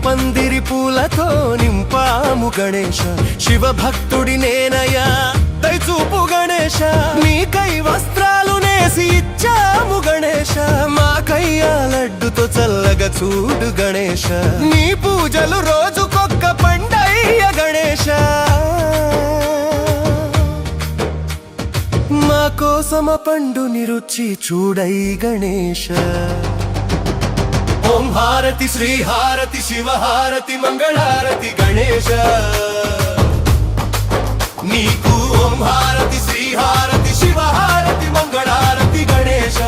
పందిరి పూలతో నింపాము గణేశ, శివభక్తుడి నేనయ్యా దయచూపు గణేశ. నీకై వస్త్రాలు నేసి ఇచ్చాము గణేశ, మాకయ్యా లడ్డుతో చల్లగా చూడు గణేశ. నీ పూజలు రోజుకొక్క పండయ్య గణేశ, మా కోసమ పండుని రుచి చూడై గణేశ. ఓం హారతి శ్రీ హారతి శివ హారతి మంగళారతి గణేశ. నీకు ఓం హారతి శ్రీ హారతి శివ హారతి మంగళారతి గణేశ.